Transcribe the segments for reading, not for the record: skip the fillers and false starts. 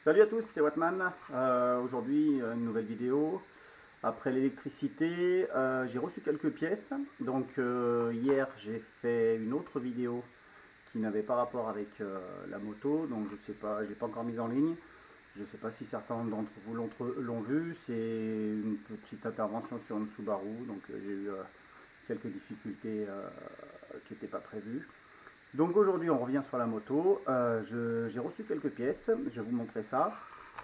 Salut à tous, c'est Wattman. Aujourd'hui, une nouvelle vidéo. Après l'électricité, j'ai reçu quelques pièces. Donc hier, j'ai fait une autre vidéo qui n'avait pas rapport avec la moto. Donc je sais pas, je l'ai pas encore mise en ligne. Je ne sais pas si certains d'entre vous l'ont vu. C'est une petite intervention sur une Subaru. Donc j'ai eu quelques difficultés qui n'étaient pas prévues. Donc aujourd'hui on revient sur la moto. J'ai reçu quelques pièces, je vais vous montrer ça,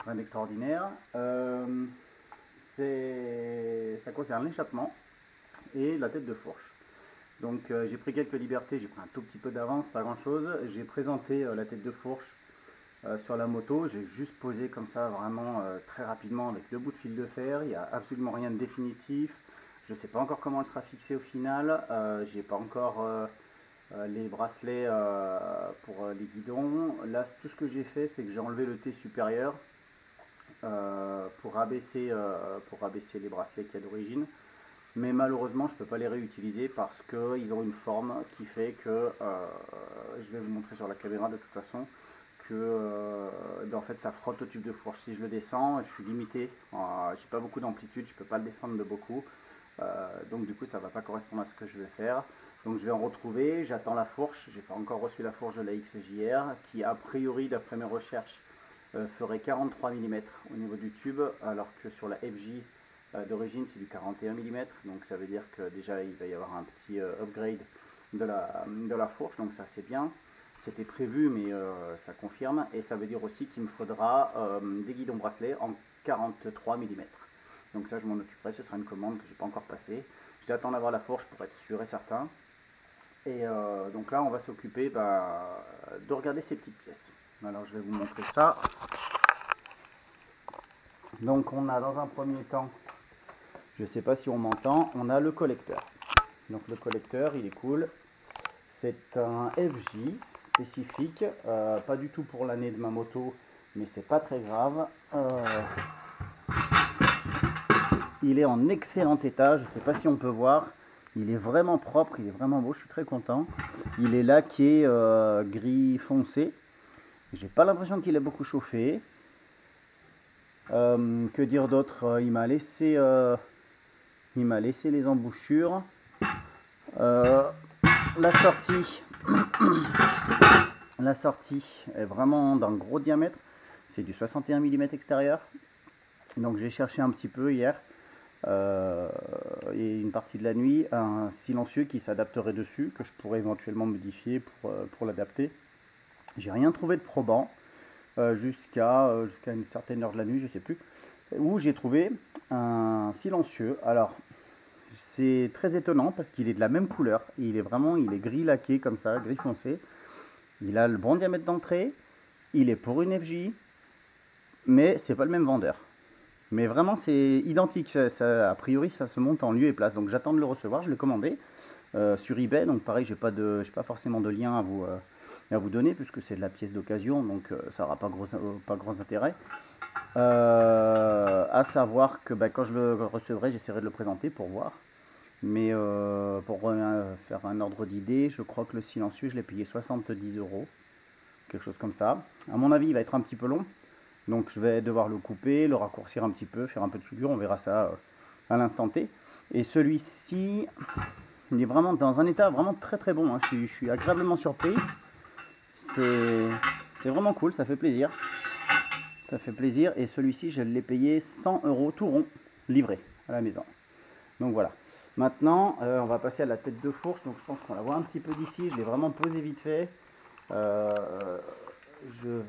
rien d'extraordinaire. Ça concerne l'échappement et la tête de fourche. Donc j'ai pris quelques libertés, j'ai pris un tout petit peu d'avance, pas grand chose. J'ai présenté la tête de fourche sur la moto, j'ai juste posé comme ça vraiment très rapidement avec le bout de fil de fer. Il n'y a absolument rien de définitif. Je ne sais pas encore comment elle sera fixée au final. J'ai pas encore les bracelets pour les guidons. Là, tout ce que j'ai fait, c'est que j'ai enlevé le T supérieur pour rabaisser les bracelets qu'il y a d'origine. Mais malheureusement, je ne peux pas les réutiliser parce qu'ils ont une forme qui fait que, je vais vous montrer sur la caméra de toute façon, que en fait ça frotte au tube de fourche. Si je le descends, je suis limité, j'ai pas beaucoup d'amplitude, je peux pas le descendre de beaucoup. Donc du coup ça va pas correspondre à ce que je vais faire. Donc je vais en retrouver, j'attends la fourche, j'ai pas encore reçu la fourche de la XJR qui a priori d'après mes recherches ferait 43 mm au niveau du tube, alors que sur la FJ d'origine c'est du 41 mm, donc ça veut dire que déjà il va y avoir un petit upgrade de la fourche, donc ça c'est bien. C'était prévu mais ça confirme, et ça veut dire aussi qu'il me faudra des guidons bracelets en 43 mm. Donc ça je m'en occuperai, ce sera une commande que j'ai pas encore passée. J'attends d'avoir la fourche pour être sûr et certain. Et donc là on va s'occuper de regarder ces petites pièces. Alors je vais vous montrer ça. Donc on a dans un premier temps, je ne sais pas si on m'entend, on a le collecteur. Donc le collecteur il est cool. C'est un FJ spécifique, pas du tout pour l'année de ma moto, mais c'est pas très grave. Il est en excellent état, je ne sais pas si on peut voir. Il est vraiment propre, il est vraiment beau, je suis très content. Il est laqué gris foncé. J'ai pas l'impression qu'il ait beaucoup chauffé. Que dire d'autre? Il m'a laissé les embouchures. La sortie est vraiment d'un gros diamètre. C'est du 61 mm extérieur. Donc j'ai cherché un petit peu hier. Et une partie de la nuit, un silencieux qui s'adapterait dessus, que je pourrais éventuellement modifier pour l'adapter. J'ai rien trouvé de probant jusqu'à une certaine heure de la nuit, je sais plus, où j'ai trouvé un silencieux. Alors c'est très étonnant parce qu'il est de la même couleur, il est gris laqué comme ça, gris foncé. Il a le bon diamètre d'entrée, il est pour une FJ, mais c'est pas le même vendeur. Mais vraiment c'est identique, a priori ça se monte en lieu et place. Donc j'attends de le recevoir, je l'ai commandé sur eBay. Donc pareil, j'ai pas forcément de lien à vous donner puisque c'est de la pièce d'occasion, donc ça n'aura pas gros intérêt. À savoir que quand je le recevrai, j'essaierai de le présenter pour voir. Mais pour faire un ordre d'idée, je crois que le silencieux je l'ai payé 70 €, quelque chose comme ça. À mon avis il va être un petit peu long, donc je vais devoir le couper, le raccourcir un petit peu, faire un peu de soudure, on verra ça à l'instant T. Et celui-ci, il est vraiment dans un état vraiment très très bon, hein. Je suis agréablement surpris. C'est vraiment cool, ça fait plaisir. Ça fait plaisir. Et celui-ci, je l'ai payé 100 € tout rond, livré à la maison. Donc voilà. Maintenant, on va passer à la tête de fourche. Donc je pense qu'on la voit un petit peu d'ici. Je l'ai vraiment posé vite fait. Je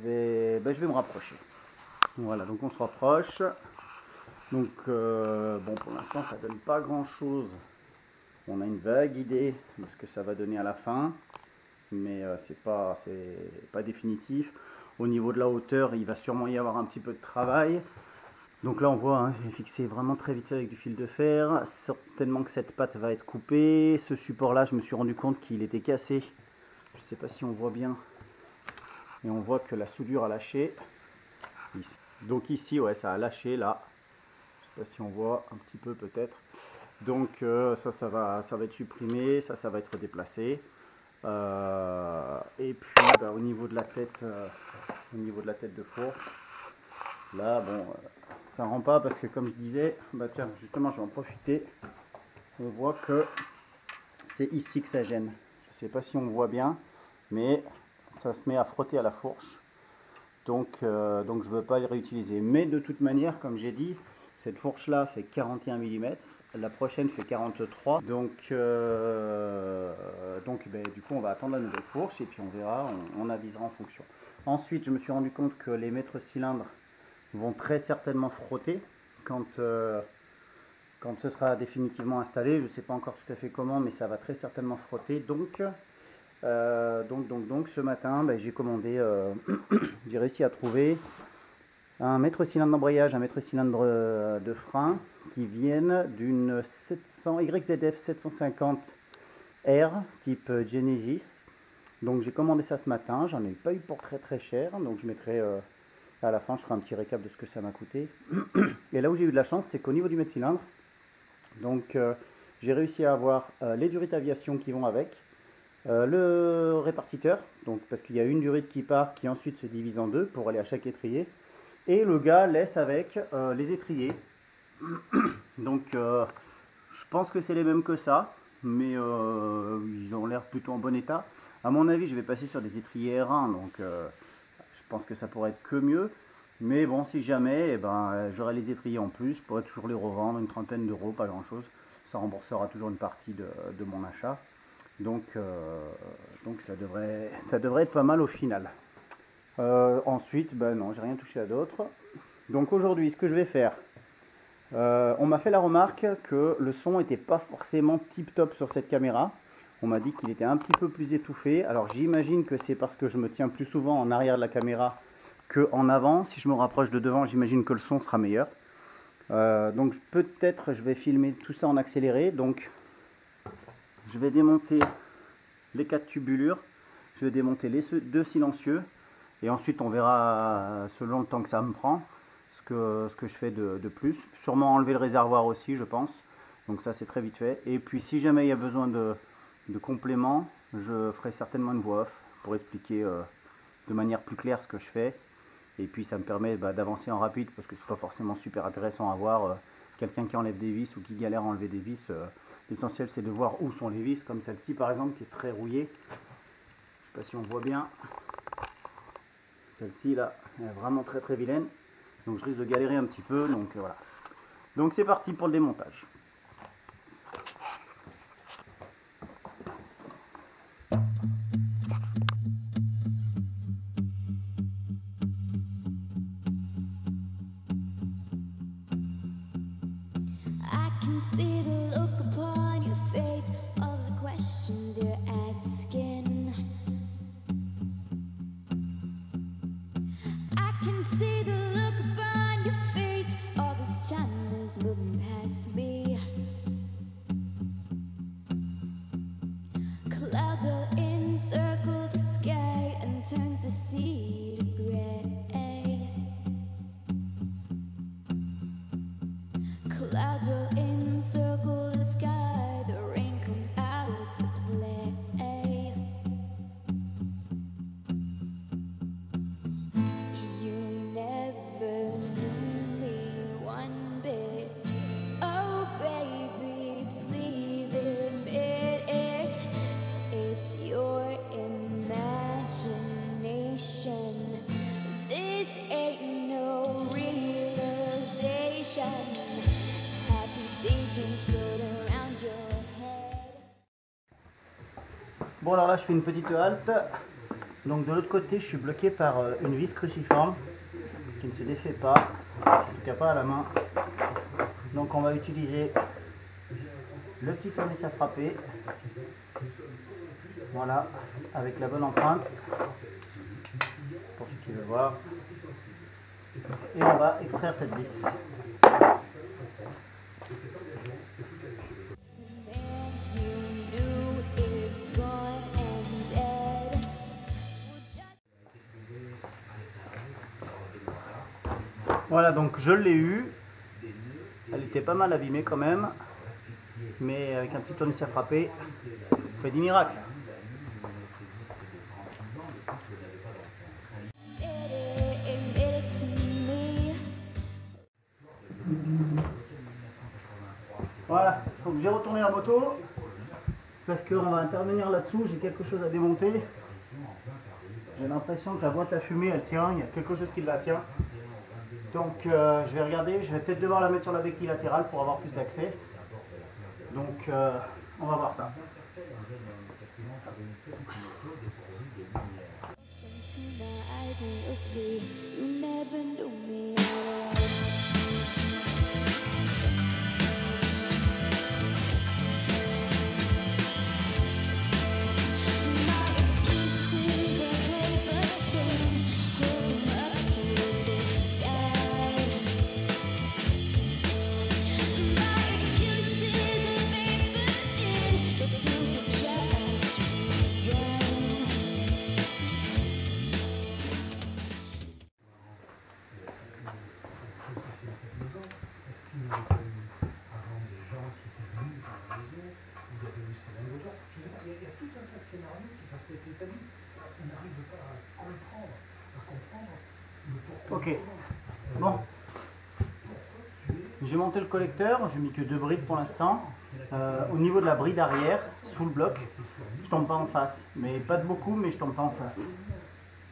vais me rapprocher. Voilà, donc on se rapproche. Donc bon, pour l'instant ça donne pas grand chose. On a une vague idée de ce que ça va donner à la fin, mais c'est pas définitif. Au niveau de la hauteur, il va sûrement y avoir un petit peu de travail. Donc là on voit, hein, j'ai fixé vraiment très vite avec du fil de fer. Certainement que cette patte va être coupée. Ce support là, je me suis rendu compte qu'il était cassé. Je ne sais pas si on voit bien, et on voit que la soudure a lâché ici. Donc ici, ouais, ça a lâché là. Je sais pas si on voit un petit peu peut-être. Donc ça va être supprimé, ça va être déplacé. Et puis au niveau de la tête de fourche, Là, bon, ça rend pas parce que comme je disais, bah tiens, justement, je vais en profiter. On voit que c'est ici que ça gêne. Je sais pas si on voit bien, mais ça se met à frotter à la fourche. Donc je ne veux pas les réutiliser. Mais de toute manière, comme j'ai dit, cette fourche-là fait 41 mm. La prochaine fait 43. Donc ben, du coup, on va attendre la nouvelle fourche et puis on verra, on avisera en fonction. Ensuite, je me suis rendu compte que les mètres cylindres vont très certainement frotter quand ce sera définitivement installé. Je ne sais pas encore tout à fait comment, mais ça va très certainement frotter. Donc ce matin, ben, j'ai commandé, j'ai réussi à trouver un mètre cylindre d'embrayage, un mètre cylindre de frein qui viennent d'une YZF 750R type Genesis. Donc j'ai commandé ça ce matin, j'en ai pas eu pour très cher, donc je mettrai à la fin, je ferai un petit récap de ce que ça m'a coûté. Et là où j'ai eu de la chance, c'est qu'au niveau du mètre cylindre, donc j'ai réussi à avoir les durites aviation qui vont avec, le répartiteur, donc parce qu'il y a une durite qui part qui ensuite se divise en deux pour aller à chaque étrier, et le gars laisse avec les étriers. Donc je pense que c'est les mêmes que ça, mais ils ont l'air plutôt en bon état. À mon avis, je vais passer sur des étriers R1, donc je pense que ça pourrait être que mieux. Mais bon, si jamais, eh ben, j'aurai les étriers en plus, je pourrais toujours les revendre, une trentaine d'euros, pas grand chose. Ça remboursera toujours une partie de mon achat. Donc ça devrait être pas mal au final. Ensuite, ben non, j'ai rien touché à d'autres. Donc aujourd'hui, ce que je vais faire, on m'a fait la remarque que le son n'était pas forcément tip top sur cette caméra. On m'a dit qu'il était un petit peu plus étouffé. Alors j'imagine que c'est parce que je me tiens plus souvent en arrière de la caméra qu'en avant. Si je me rapproche de devant, j'imagine que le son sera meilleur. Donc peut-être je vais filmer tout ça en accéléré. Donc je vais démonter les 4 tubulures. Je vais démonter les 2 silencieux. Et ensuite on verra selon le temps que ça me prend ce que je fais de plus. Sûrement enlever le réservoir aussi, je pense. Donc ça c'est très vite fait. Et puis si jamais il y a besoin de compléments, je ferai certainement une voix off pour expliquer de manière plus claire ce que je fais. Et puis ça me permet d'avancer en rapide parce que c'est pas forcément super intéressant à voir quelqu'un qui enlève des vis ou qui galère à enlever des vis. L'essentiel c'est de voir où sont les vis, comme celle-ci par exemple qui est très rouillée. Je sais pas si on voit bien. Celle-ci là, elle est vraiment très vilaine. Donc je risque de galérer un petit peu. Donc voilà. Donc c'est parti pour le démontage. See the look upon your face of the questions you're asking. I can see the look upon your face, all this time is moving past me. Clouds will encircle the sky and turns the sea to gray. Clouds will encircle the sky, the rain comes out to play. You never knew me one bit. Oh baby, please admit it. It's your imagination. This ain't no realization. Bon alors là je fais une petite halte. Donc de l'autre côté je suis bloqué par une vis cruciforme qui ne se défait pas, en tout cas pas à la main. Donc on va utiliser le petit tournevis à frapper. Voilà, avec la bonne empreinte pour ceux qui veulent voir. Et on va extraire cette vis. Voilà, donc je l'ai eu. Elle était pas mal abîmée quand même. Mais avec un petit tournevis à frapper, on fait des miracles. Voilà, donc j'ai retourné la moto parce qu'on va intervenir là-dessous, j'ai quelque chose à démonter. J'ai l'impression que la boîte à fumée elle tient, il y a quelque chose qui la tient. Donc je vais regarder, je vais peut-être devoir la mettre sur la béquille latérale pour avoir plus d'accès. Donc on va voir ça. Into my eyes and you'll see you never knew me at all. My excuses are paper thin, holding up to the sky. My excuses are paper thin, the tools are just run. Ok, bon, j'ai monté le collecteur, j'ai mis que 2 brides pour l'instant. Au niveau de la bride arrière, sous le bloc, je tombe pas en face, mais pas de beaucoup, mais je tombe pas en face.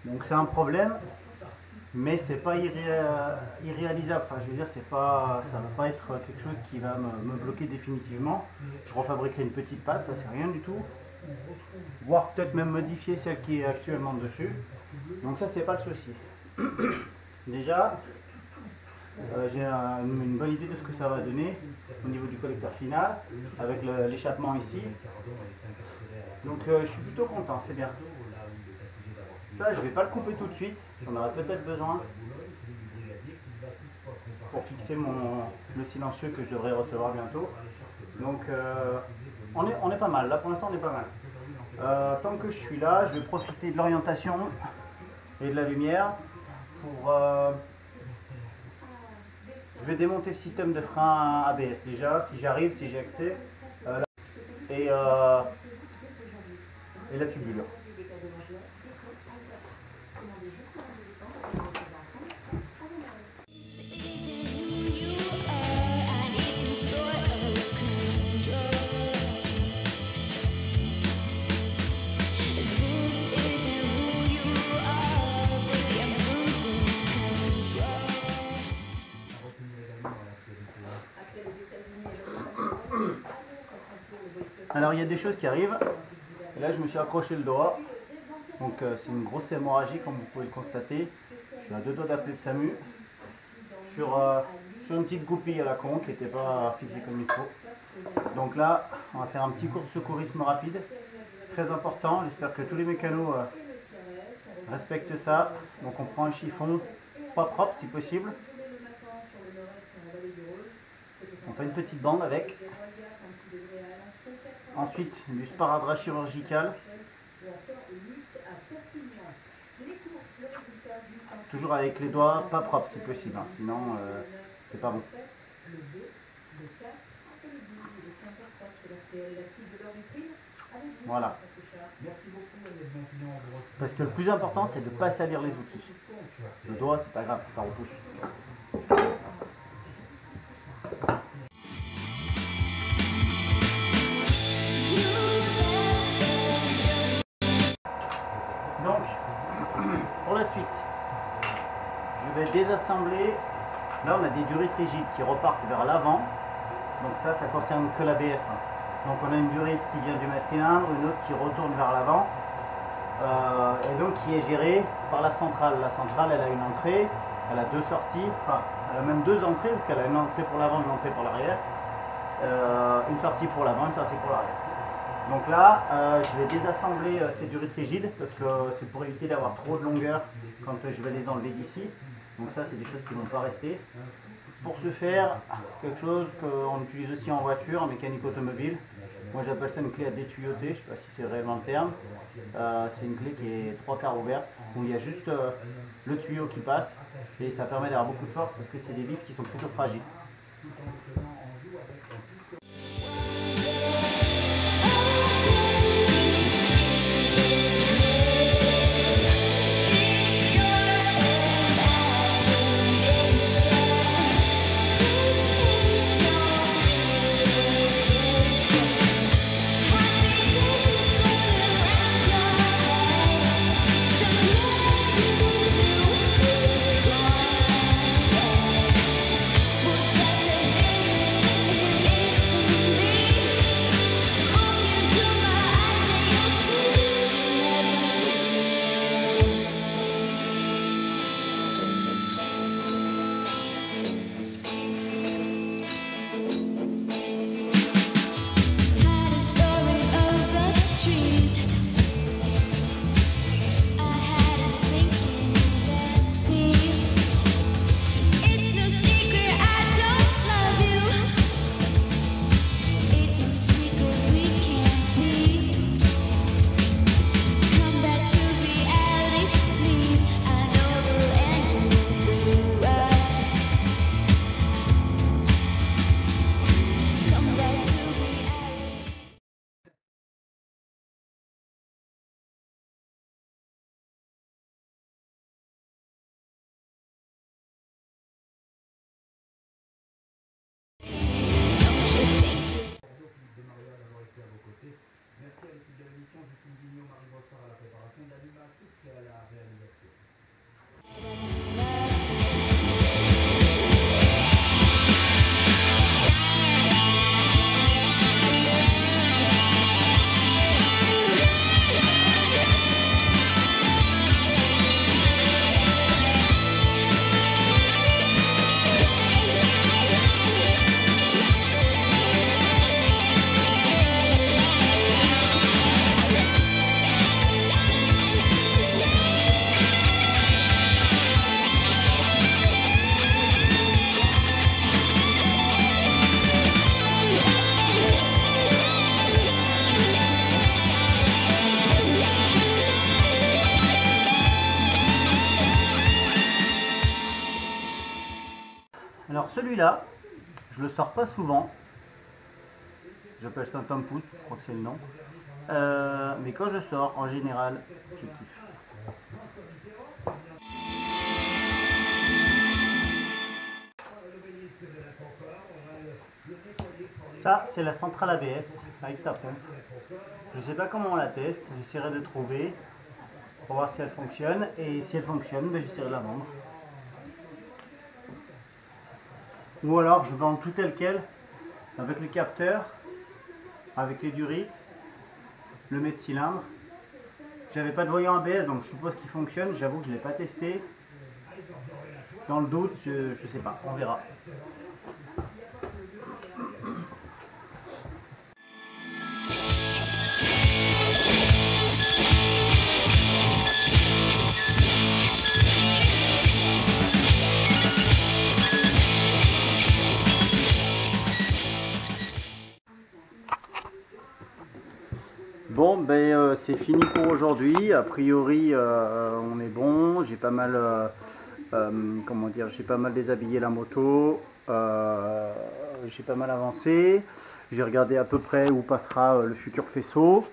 Donc c'est un problème, mais c'est pas irréalisable. Enfin, je veux dire, ça va pas être quelque chose qui va me bloquer définitivement. Je refabriquerai une petite patte, ça c'est rien du tout. Voire peut-être même modifier celle qui est actuellement dessus. Donc ça c'est pas le souci. Déjà, j'ai une bonne idée de ce que ça va donner au niveau du collecteur final, avec l'échappement ici. Donc je suis plutôt content, c'est bien. Ça, je ne vais pas le couper tout de suite, on aurait peut-être besoin pour fixer le silencieux que je devrais recevoir bientôt. Donc on est pas mal, là pour l'instant on est pas mal. Tant que je suis là, je vais profiter de l'orientation et de la lumière pour... je vais démonter le système de frein ABS déjà, si j'arrive, si j'ai accès, et la tubulure. Alors il y a des choses qui arrivent, et là je me suis accroché le doigt, donc c'est une grosse hémorragie comme vous pouvez le constater. Je suis à 2 doigts d'appeler le SAMU sur une petite goupille à la con qui n'était pas fixée comme il faut. Donc là on va faire un petit cours de secourisme rapide, très important, j'espère que tous les mécanos respectent ça. Donc on prend un chiffon, pas propre si possible, on fait une petite bande avec. Ensuite, du sparadrap chirurgical. Toujours avec les doigts pas propres si possible, hein, sinon c'est pas bon. Voilà. Parce que le plus important c'est de ne pas salir les outils. Le doigt c'est pas grave, ça repousse. Donc, pour la suite, je vais désassembler. Là, on a des durites rigides qui repartent vers l'avant. Donc ça concerne que l'ABS. Donc on a une durite qui vient du mât-cylindre, une autre qui retourne vers l'avant. Et donc qui est gérée par la centrale. La centrale, elle a une entrée, elle a 2 sorties. Enfin, elle a même 2 entrées, parce qu'elle a une entrée pour l'avant, une entrée pour l'arrière. Une sortie pour l'avant, une sortie pour l'arrière. Donc là, je vais désassembler ces durites rigides parce que c'est pour éviter d'avoir trop de longueur quand je vais les enlever d'ici. Donc ça, c'est des choses qui ne vont pas rester. Pour ce faire, quelque chose qu'on utilise aussi en voiture, en mécanique automobile. Moi, j'appelle ça une clé à détuyauter, je ne sais pas si c'est réellement le terme. C'est une clé qui est 3/4 ouverte, où il y a juste le tuyau qui passe et ça permet d'avoir beaucoup de force parce que c'est des vis qui sont plutôt fragiles. Alors celui-là, je le sors pas souvent. J'appelle ça un tampouce, je crois que c'est le nom. Mais quand je le sors, en général, je kiffe. Ça, c'est la centrale ABS avec sa pompe. Je ne sais pas comment on la teste, j'essaierai de trouver pour voir si elle fonctionne. Et si elle fonctionne, ben, j'essaierai de la vendre. Ou alors je vends tout tel quel, avec le capteur, avec les durites, le mètre-cylindre. J'avais pas de voyant ABS, donc je suppose qu'il fonctionne. J'avoue que je ne l'ai pas testé. Dans le doute, je sais pas, on verra. Bon, ben c'est fini pour aujourd'hui. A priori, on est bon. J'ai pas mal, comment dire, j'ai pas mal déshabillé la moto. J'ai pas mal avancé. J'ai regardé à peu près où passera le futur faisceau.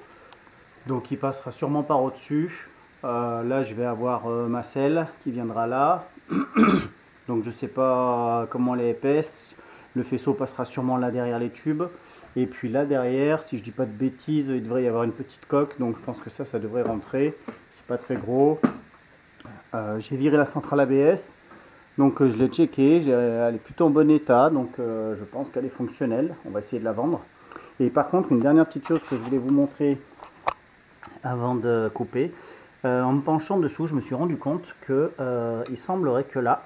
Donc, il passera sûrement par au-dessus. Là, je vais avoir ma selle qui viendra là. Donc, je sais pas comment elle est épaisse. Le faisceau passera sûrement là derrière les tubes. Et puis là derrière, si je dis pas de bêtises, il devrait y avoir une petite coque, donc je pense que ça devrait rentrer. C'est pas très gros. J'ai viré la centrale ABS, donc je l'ai checké, elle est plutôt en bon état, donc je pense qu'elle est fonctionnelle. On va essayer de la vendre. Et par contre, une dernière petite chose que je voulais vous montrer avant de couper. En me penchant dessous, je me suis rendu compte que il semblerait que là,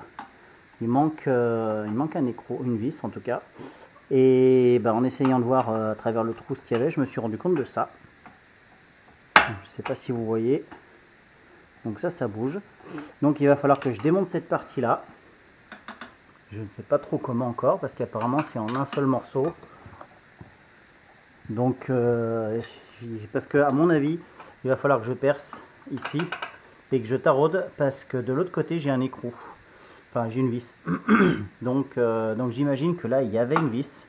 il manque un écrou, une vis en tout cas. Et ben, en essayant de voir à travers le trou ce qu'il y avait, je me suis rendu compte de ça. Je ne sais pas si vous voyez. Donc ça bouge. Donc il va falloir que je démonte cette partie-là. Je ne sais pas trop comment encore, parce qu'apparemment c'est en un seul morceau. Donc, parce que à mon avis, il va falloir que je perce ici et que je taraude, parce que de l'autre côté j'ai un écrou. Enfin, j'ai une vis. donc j'imagine que là, il y avait une vis,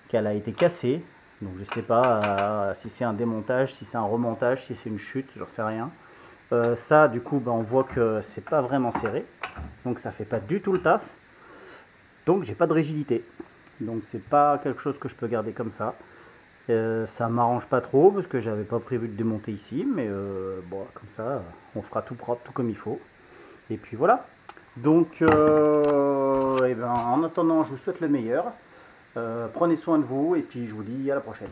qu'elle a été cassée. Donc, je ne sais pas si c'est un démontage, si c'est un remontage, si c'est une chute, j'en sais rien. Ça, du coup, ben, on voit que c'est pas vraiment serré. Donc, ça fait pas du tout le taf. Donc, j'ai pas de rigidité. Donc, c'est pas quelque chose que je peux garder comme ça. Ça m'arrange pas trop, parce que j'avais pas prévu de démonter ici. Mais bon, comme ça, on fera tout propre, tout comme il faut. Et puis voilà. Donc, en attendant, je vous souhaite le meilleur. Prenez soin de vous et puis je vous dis à la prochaine.